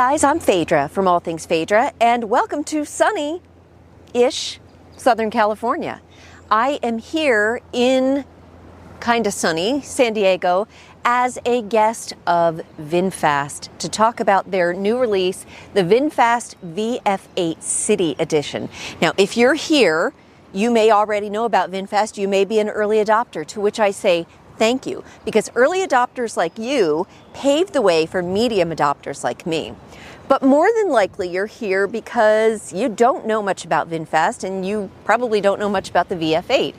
guys, I'm Phaedra from All Things Phaedra, and welcome to sunny-ish Southern California. I am here in kind of sunny San Diego as a guest of Vinfast to talk about their new release, the Vinfast VF8 City Edition. Now, if you're here, you may already know about Vinfast. You may be an early adopter, to which I say thank you, because early adopters like you paved the way for medium adopters like me. But more than likely, you're here because you don't know much about Vinfast, and you probably don't know much about the VF8.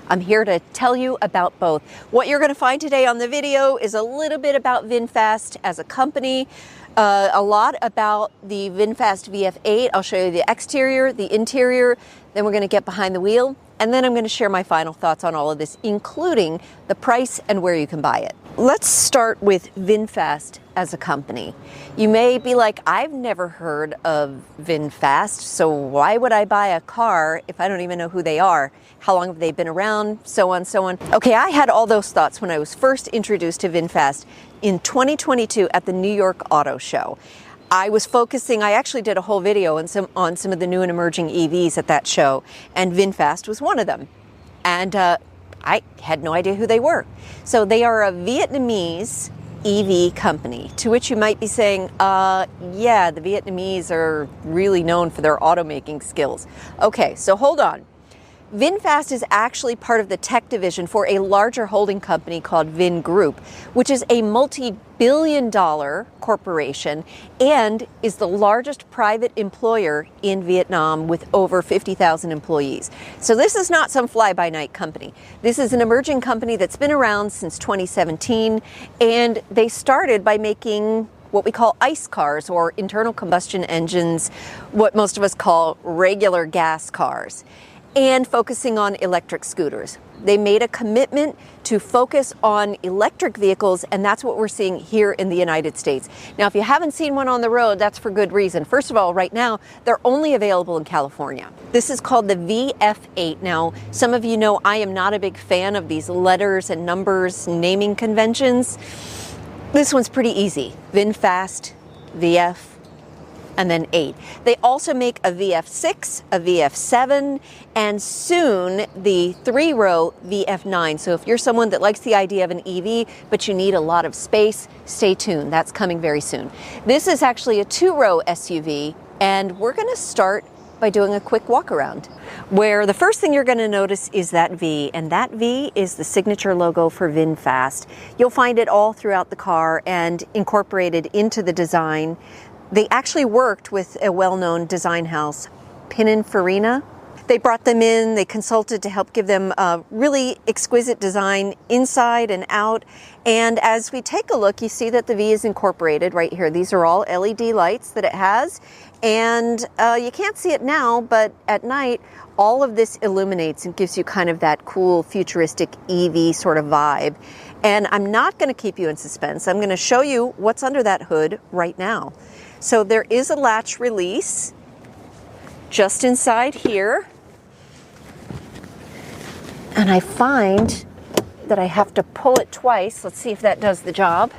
I'm here to tell you about both. What you're going to find today on the video is a little bit about Vinfast as a company, a lot about the Vinfast VF8. I'll show you the exterior, the interior, then we're going to get behind the wheel, and then I'm going to share my final thoughts on all of this, including the price and where you can buy it. Let's start with Vinfast as a company. You may be like, I've never heard of Vinfast, so why would I buy a car if I don't even know who they are? How long have they been around? So on, so on. Okay, I had all those thoughts when I was first introduced to Vinfast in 2022 at the New York Auto Show. I was focusing, I actually did a whole video on some of the new and emerging EVs at that show, and Vinfast was one of them. And I had no idea who they were. So they are a Vietnamese EV company, to which you might be saying, yeah, the Vietnamese are really known for their automaking skills. Okay, so hold on. Vinfast is actually part of the tech division for a larger holding company called Vin Group, which is a multi-billion-dollar corporation and is the largest private employer in Vietnam with over 50,000 employees. So this is not some fly-by-night company. This is an emerging company that's been around since 2017, and they started by making what we call ICE cars, or internal combustion engines, what most of us call regular gas cars, and focusing on electric scooters. They made a commitment to focus on electric vehicles, and that's what we're seeing here in the United States. Now, if you haven't seen one on the road, that's for good reason. First of all, right now, they're only available in California. This is called the VF8. Now, some of you know I am not a big fan of these letters and numbers naming conventions. This one's pretty easy. Vinfast, VF, and then 8. They also make a VF6, a VF7, and soon the 3-row VF9. So if you're someone that likes the idea of an EV, but you need a lot of space, stay tuned. That's coming very soon. This is actually a 2-row SUV, and we're going to start by doing a quick walk around, where the first thing you're going to notice is that V, and that V is the signature logo for Vinfast. You'll find it all throughout the car and incorporated into the design. They actually worked with a well-known design house, Pininfarina. They brought them in, they consulted to help give them a really exquisite design inside and out. And as we take a look, you see that the V is incorporated right here. These are all LED lights that it has. And you can't see it now, but at night, all of this illuminates and gives you kind of that cool futuristic EV sort of vibe. And I'm not going to keep you in suspense. I'm going to show you what's under that hood right now. So there is a latch release just inside here. And I find that I have to pull it twice. Let's see if that does the job.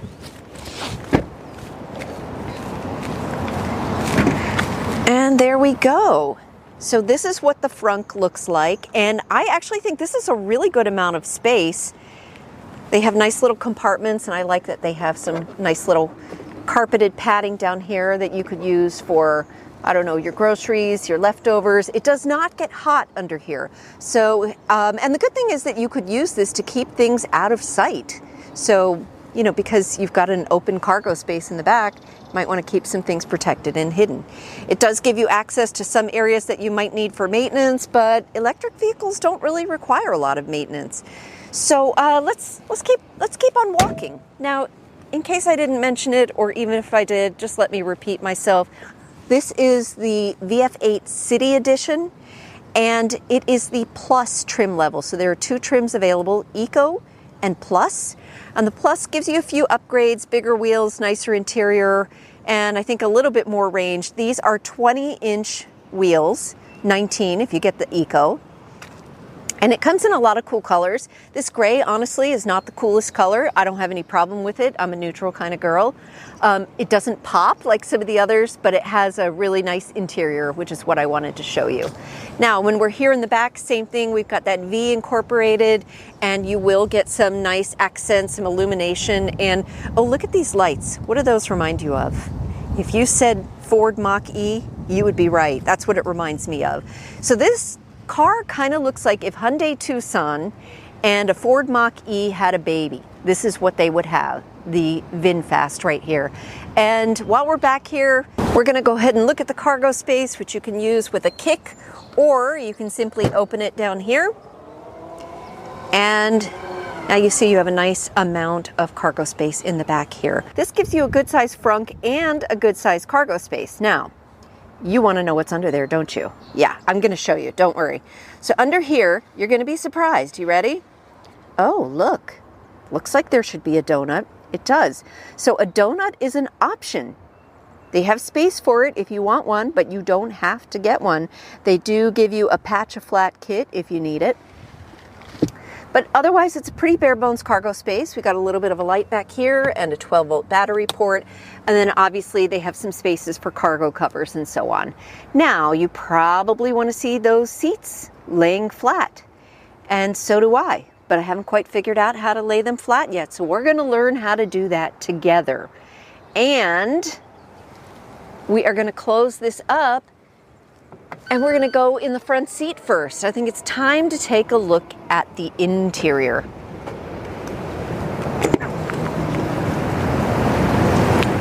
And there we go. So this is what the frunk looks like. And I actually think this is a really good amount of space. They have nice little compartments, and I like that they have some nice little carpeted padding down here that you could use for, I don't know, your groceries, your leftovers. It does not get hot under here. So, and the good thing is that you could use this to keep things out of sight. So, you know, because you've got an open cargo space in the back, you might want to keep some things protected and hidden. It does give you access to some areas that you might need for maintenance, but electric vehicles don't really require a lot of maintenance. So let's keep on walking. Now, in case I didn't mention it, or even if I did, just let me repeat myself. This is the VF8 City Edition, and it is the Plus trim level. So there are 2 trims available, Eco and Plus. And the Plus gives you a few upgrades, bigger wheels, nicer interior, and I think a little bit more range. These are 20-inch wheels, 19 if you get the Eco. And it comes in a lot of cool colors. This gray, honestly, is not the coolest color. I don't have any problem with it. I'm a neutral kind of girl. It doesn't pop like some of the others, but it has a really nice interior, which is what I wanted to show you. Now, when we're here in the back, same thing. We've got that V incorporated, and you will get some nice accents, some illumination. And oh, look at these lights. What do those remind you of? If you said Ford Mach-E, you would be right. That's what it reminds me of. So this car kind of looks like if Hyundai Tucson and a Ford Mach-E had a baby. This is what they would have, the Vinfast right here. And while we're back here, we're going to go ahead and look at the cargo space, which you can use with a kick, or you can simply open it down here. And now you see you have a nice amount of cargo space in the back here. This gives you a good size frunk and a good size cargo space. Now, you want to know what's under there, don't you? Yeah, I'm going to show you. Don't worry. So under here, you're going to be surprised. You ready? Oh, look. Looks like there should be a donut. It does. So a donut is an option. They have space for it if you want one, but you don't have to get one. They do give you a patch of flat kit if you need it. But otherwise, it's a pretty bare bones cargo space. We got a little bit of a light back here and a 12-volt battery port. And then obviously they have some spaces for cargo covers and so on. Now, you probably want to see those seats laying flat. And so do I. But I haven't quite figured out how to lay them flat yet. So we're going to learn how to do that together. And we are going to close this up. And we're going to go in the front seat first. I think it's time to take a look at the interior.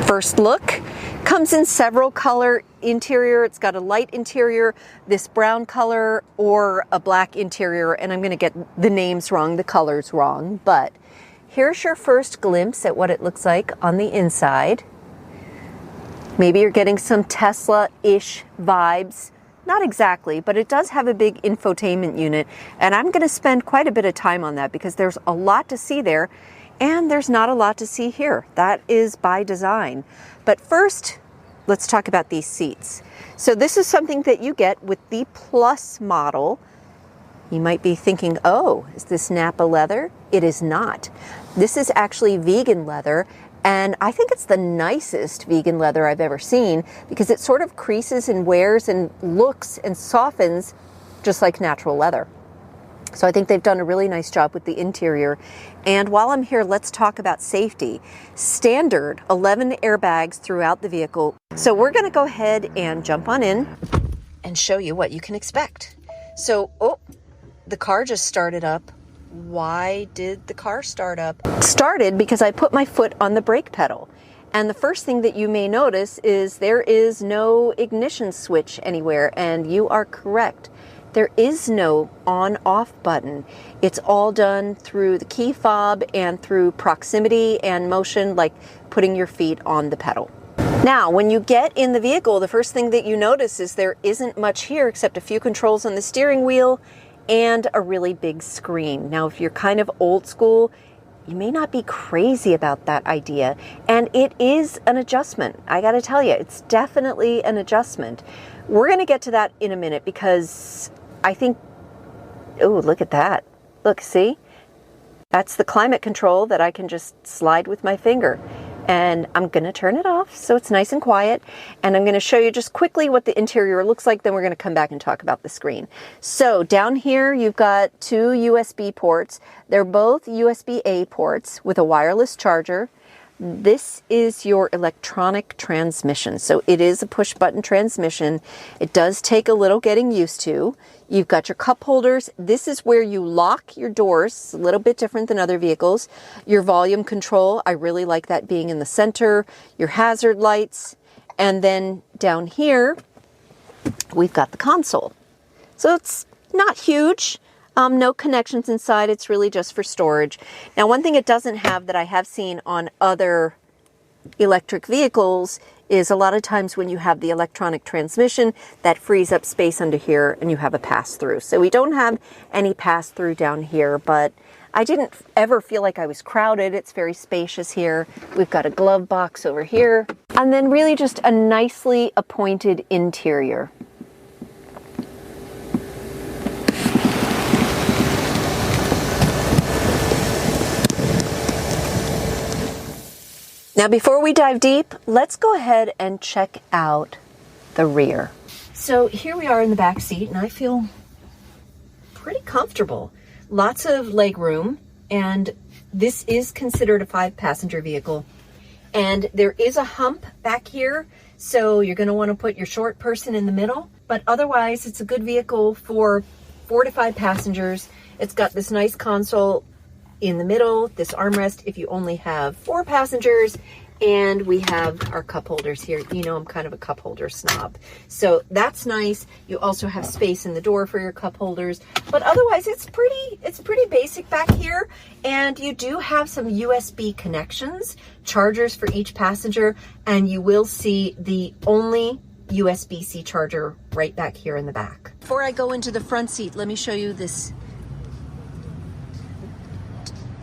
First look comes in several color interior. It's got a light interior, this brown color, or a black interior. And I'm going to get the names wrong, the colors wrong. But here's your first glimpse at what it looks like on the inside. Maybe you're getting some Tesla-ish vibes. Not exactly, but it does have a big infotainment unit, and I'm going to spend quite a bit of time on that because there's a lot to see there, and there's not a lot to see here. That is by design. But first, let's talk about these seats. So this is something that you get with the Plus model. You might be thinking, oh, is this Napa leather? It is not. This is actually vegan leather. And I think it's the nicest vegan leather I've ever seen because it sort of creases and wears and looks and softens just like natural leather. So I think they've done a really nice job with the interior. And while I'm here, let's talk about safety. Standard 11 airbags throughout the vehicle. So we're going to go ahead and jump on in and show you what you can expect. So, oh, the car just started up. Why did the car start up? Started because I put my foot on the brake pedal. And the first thing that you may notice is there is no ignition switch anywhere. And you are correct. There is no on-off button. It's all done through the key fob and through proximity and motion, like putting your feet on the pedal. Now, when you get in the vehicle, the first thing that you notice is there isn't much here except a few controls on the steering wheel and a really big screen. Now, if you're kind of old school, you may not be crazy about that idea. And it is an adjustment. I got to tell you, it's definitely an adjustment. We're going to get to that in a minute because I think, oh, look at that. Look, see? That's the climate control that I can just slide with my finger. And I'm going to turn it off so it's nice and quiet. And I'm going to show you just quickly what the interior looks like. Then we're going to come back and talk about the screen. So down here, you've got two USB ports. They're both USB-A ports with a wireless charger. This is your electronic transmission. So it is a push button transmission. It does take a little getting used to. You've got your cup holders. This is where you lock your doors. It's a little bit different than other vehicles. Your volume control, I really like that being in the center. Your hazard lights. And then down here, we've got the console. So it's not huge. No connections inside. It's really just for storage. Now, one thing it doesn't have that I have seen on other electric vehicles is a lot of times when you have the electronic transmission, that frees up space under here and you have a pass-through. So we don't have any pass-through down here, but I didn't ever feel like I was crowded. It's very spacious here. We've got a glove box over here, and then really just a nicely appointed interior. Now, before we dive deep, let's go ahead and check out the rear. So here we are in the back seat, and I feel pretty comfortable. Lots of leg room, and this is considered a 5-passenger vehicle. And there is a hump back here, so you're going to want to put your short person in the middle. But otherwise, it's a good vehicle for 4 to 5 passengers. It's got this nice console in the middle, this armrest if you only have 4 passengers, and we have our cup holders here. You know, I'm kind of a cup holder snob, so that's nice. You also have space in the door for your cup holders, but otherwise it's pretty basic back here. And you do have some USB connections, chargers for each passenger, and you will see the only USB-C charger right back here in the back. Before I go into the front seat, let me show you this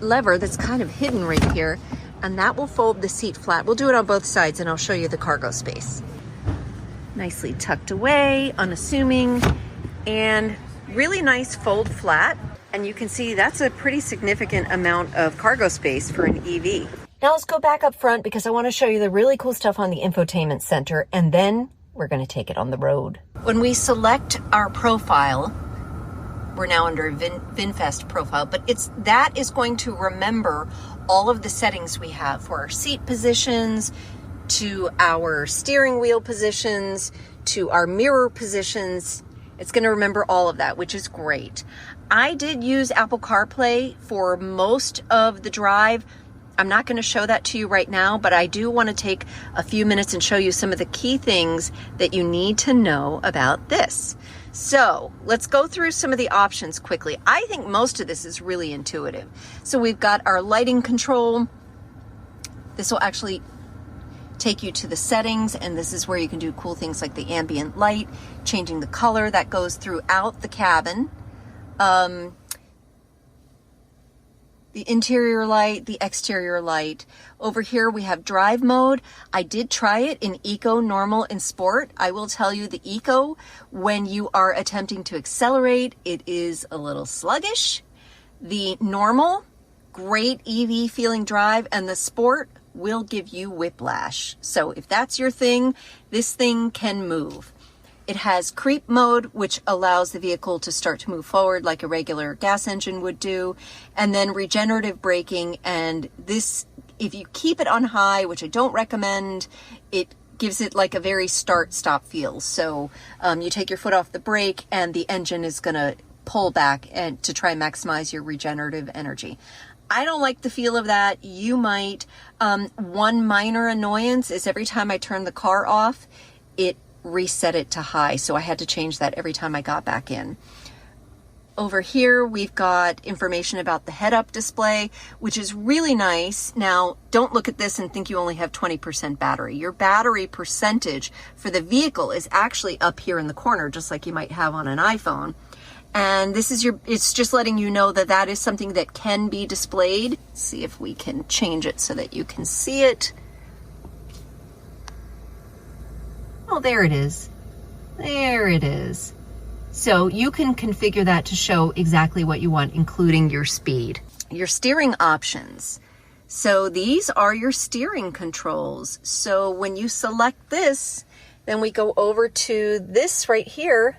lever that's kind of hidden right here, and that will fold the seat flat. We'll do it on both sides, and I'll show you the cargo space. Nicely tucked away, unassuming, and really nice fold flat. And you can see that's a pretty significant amount of cargo space for an EV. Now let's go back up front because I want to show you the really cool stuff on the infotainment center, and then we're going to take it on the road. When we select our profile, we're now under Vinfast profile, but that is going to remember all of the settings we have for our seat positions, to our steering wheel positions, to our mirror positions. It's going to remember all of that, which is great. I did use Apple CarPlay for most of the drive. I'm not going to show that to you right now, but I do want to take a few minutes and show you some of the key things that you need to know about this. So let's go through some of the options quickly. I think most of this is really intuitive. So we've got our lighting control. This will actually take you to the settings, and this is where you can do cool things like the ambient light, changing the color that goes throughout the cabin. The interior light, the exterior light. Over here we have drive mode. I did try it in Eco, Normal, and Sport. I will tell you the Eco, when you are attempting to accelerate, it is a little sluggish. The Normal, great EV feeling drive, and the Sport will give you whiplash. So if that's your thing, this thing can move. It has creep mode, which allows the vehicle to start to move forward like a regular gas engine would do, and then regenerative braking. And this, if you keep it on high, which I don't recommend, it gives it like a very start-stop feel. So you take your foot off the brake and the engine is going to pull back and to try and maximize your regenerative energy. I don't like the feel of that. You might. One minor annoyance is every time I turn the car off, it reset it to high, so I had to change that every time I got back in. Over here we've got information about the head-up display, which is really nice. Now don't look at this and think you only have 20% battery. Your battery percentage for the vehicle is actually up here in the corner, just like you might have on an iPhone. And this is it's just letting you know that that is something that can be displayed. Let's see if we can change it so that you can see it. Oh, there it is. There it is. So you can configure that to show exactly what you want, including your speed. Your steering options. So these are your steering controls. So when you select this, then we go over to this right here,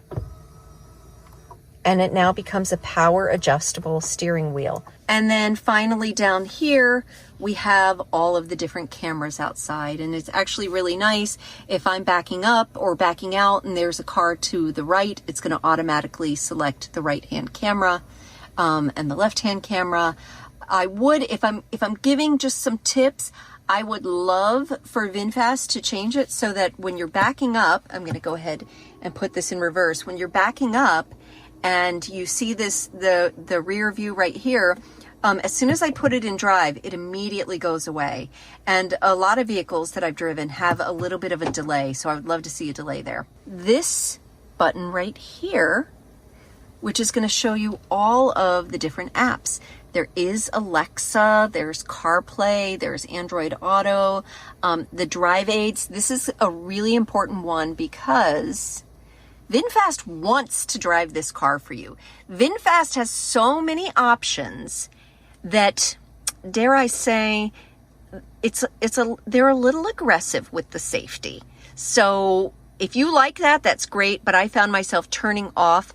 and it now becomes a power adjustable steering wheel. And then finally down here, we have all of the different cameras outside, and it's actually really nice. If I'm backing up or backing out and there's a car to the right, it's going to automatically select the right-hand camera and the left-hand camera. I would, if I'm giving just some tips, I would love for Vinfast to change it so that when you're backing up, I'm going to go ahead and put this in reverse. When you're backing up and you see this, the rear view right here, as soon as I put it in drive, it immediately goes away. And a lot of vehicles that I've driven have a little bit of a delay, so I would love to see a delay there. This button right here, which is going to show you all of the different apps. There is Alexa, there's CarPlay, there's Android Auto, the drive aids. This is a really important one because Vinfast wants to drive this car for you. Vinfast has so many options that, dare I say, they're a little aggressive with the safety. So if you like that, that's great. But I found myself turning off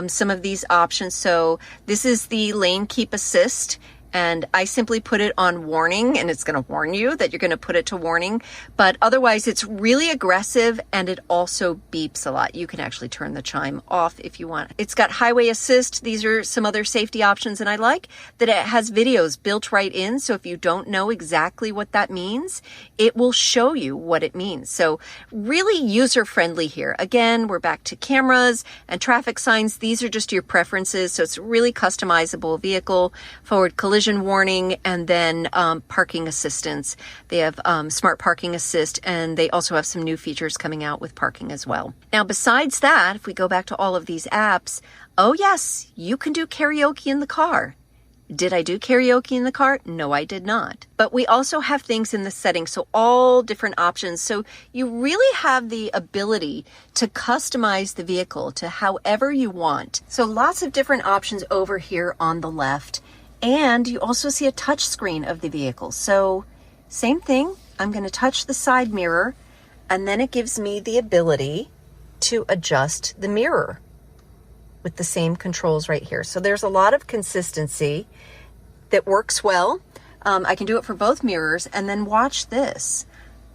some of these options. So this is the lane keep assist, and I simply put it on warning, and it's going to warn you that you're going to put it to warning. But otherwise, it's really aggressive, and it also beeps a lot. You can actually turn the chime off if you want. It's got highway assist. These are some other safety options, and I like that it has videos built right in. So if you don't know exactly what that means, it will show you what it means. So really user-friendly here. Again, we're back to cameras and traffic signs. These are just your preferences. So it's a really customizable vehicle. Forward collision warning, and then parking assistance. They have smart parking assist, and they also have some new features coming out with parking as well. Now, besides that, if we go back to all of these apps, oh yes, you can do karaoke in the car. Did I do karaoke in the car? No, I did not. But we also have things in the settings, so all different options. So you really have the ability to customize the vehicle to however you want. So lots of different options over here on the left. And you also see a touch screen of the vehicle. So same thing, I'm going to touch the side mirror, and then it gives me the ability to adjust the mirror with the same controls right here. So there's a lot of consistency that works well. I can do it for both mirrors, and then watch this.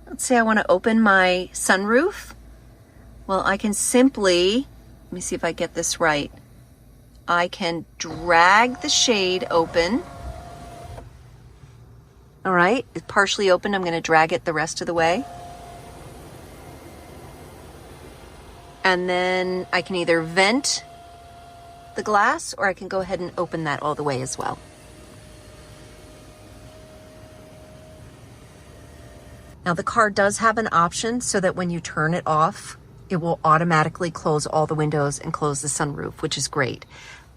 Let's say I want to open my sunroof. Well, I can simply, let me see if I get this right. I can drag the shade open. All right, it's partially open. I'm going to drag it the rest of the way. And then I can either vent the glass, or I can go ahead and open that all the way as well. Now the car does have an option so that when you turn it off, it will automatically close all the windows and close the sunroof, which is great.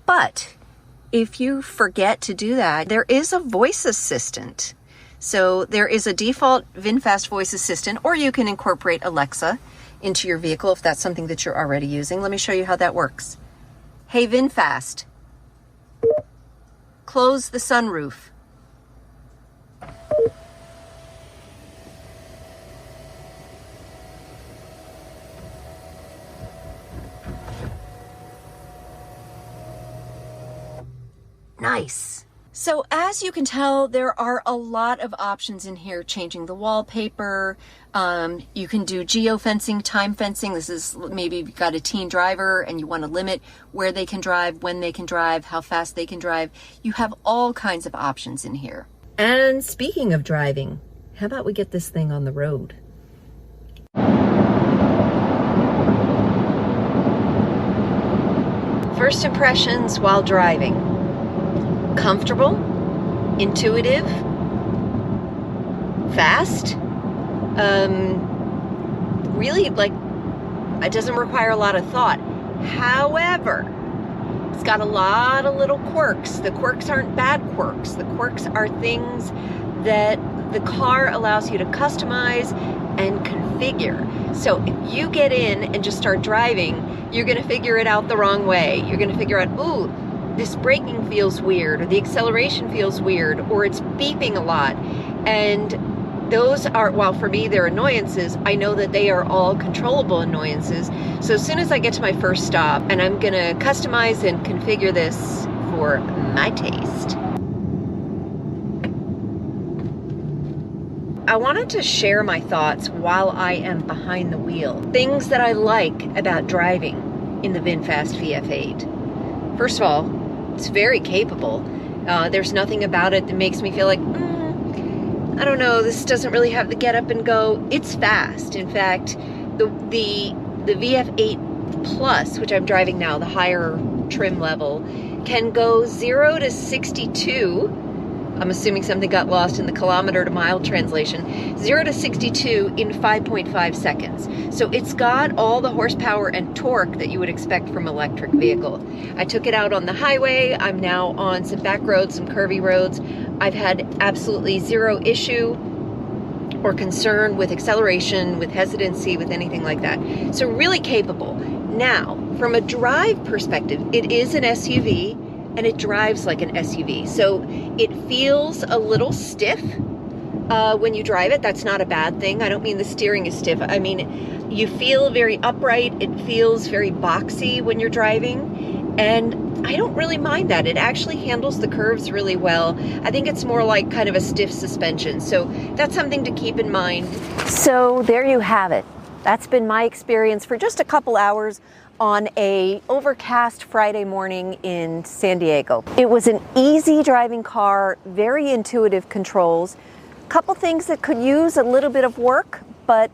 But if you forget to do that, there is a voice assistant. So there is a default Vinfast voice assistant, or you can incorporate Alexa into your vehicle if that's something that you're already using. Let me show you how that works. Hey Vinfast, close the sunroof. Nice. So as you can tell, there are a lot of options in here, changing the wallpaper. You can do geofencing, time fencing. This is maybe you've got a teen driver and you want to limit where they can drive, when they can drive, how fast they can drive. You have all kinds of options in here. And speaking of driving, how about we get this thing on the road? First impressions while driving. Comfortable, intuitive, fast, really like it doesn't require a lot of thought. However, it's got a lot of little quirks. The quirks aren't bad quirks. The quirks are things that the car allows you to customize and configure. So if you get in and just start driving, you're going to figure it out the wrong way. You're going to figure out, ooh, this braking feels weird, or the acceleration feels weird, or it's beeping a lot. And those are, while for me they're annoyances, I know that they are all controllable annoyances. So as soon as I get to my first stop, and I'm gonna customize and configure this for my taste. I wanted to share my thoughts while I am behind the wheel. Things that I like about driving in the Vinfast VF8. First of all, it's very capable. There's nothing about it that makes me feel like, I don't know, this doesn't really have the get up and go. It's fast. In fact, the VF8 Plus, which I'm driving now, the higher trim level, can go 0 to 62. I'm assuming something got lost in the kilometer to mile translation. 0 to 62 in 5.5 seconds. So it's got all the horsepower and torque that you would expect from an electric vehicle. I took it out on the highway. I'm now on some back roads, some curvy roads. I've had absolutely zero issue or concern with acceleration, with hesitancy, with anything like that. So really capable. Now, from a drive perspective, it is an SUV, and it drives like an SUV. So it feels a little stiff, when you drive it. That's not a bad thing. I don't mean the steering is stiff. I mean, you feel very upright. It feels very boxy when you're driving, and I don't really mind that. It actually handles the curves really well. I think it's more like kind of a stiff suspension, so that's something to keep in mind. So there you have it. That's been my experience for just a couple hours on a overcast Friday morning in San Diego. It was an easy driving car, very intuitive controls. Couple things that could use a little bit of work, but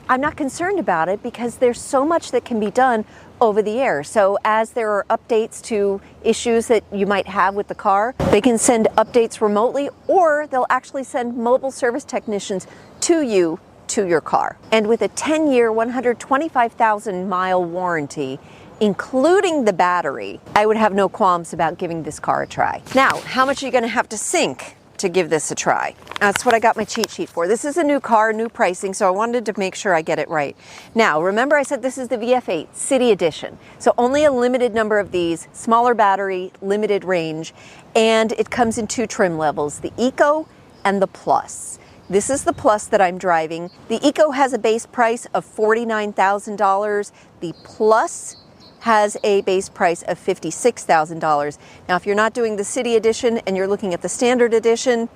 I'm not concerned about it because there's so much that can be done over the air. So as there are updates to issues that you might have with the car, they can send updates remotely, or they'll actually send mobile service technicians to you, to your car. And with a 10-year, 125,000 mile warranty, including the battery, I would have no qualms about giving this car a try. Now, how much are you going to have to sink to give this a try? That's what I got my cheat sheet for. This is a new car, new pricing, so I wanted to make sure I get it right. Now, remember I said this is the VF8 City Edition. So only a limited number of these, smaller battery, limited range, and it comes in two trim levels, the Eco and the Plus. This is the Plus that I'm driving. The Eco has a base price of $49,000. The Plus has a base price of $56,000. Now, if you're not doing the City Edition and you're looking at the Standard Edition,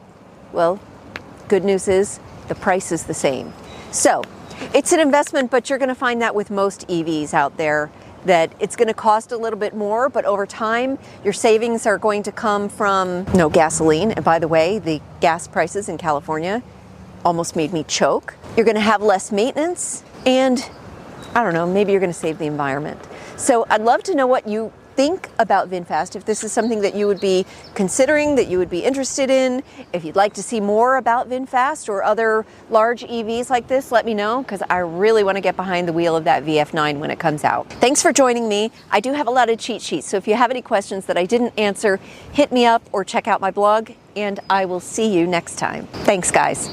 well, good news is the price is the same. So it's an investment, but you're going to find that with most EVs out there, that it's going to cost a little bit more, but over time, your savings are going to come from no gasoline. And by the way, the gas prices in California almost made me choke. You're going to have less maintenance, and I don't know, maybe you're going to save the environment. So I'd love to know what you think about VinFast, if this is something that you would be considering, that you would be interested in. If you'd like to see more about VinFast or other large EVs like this, let me know, because I really want to get behind the wheel of that VF9 when it comes out. Thanks for joining me. I do have a lot of cheat sheets, so if you have any questions that I didn't answer, hit me up or check out my blog, and I will see you next time. Thanks, guys.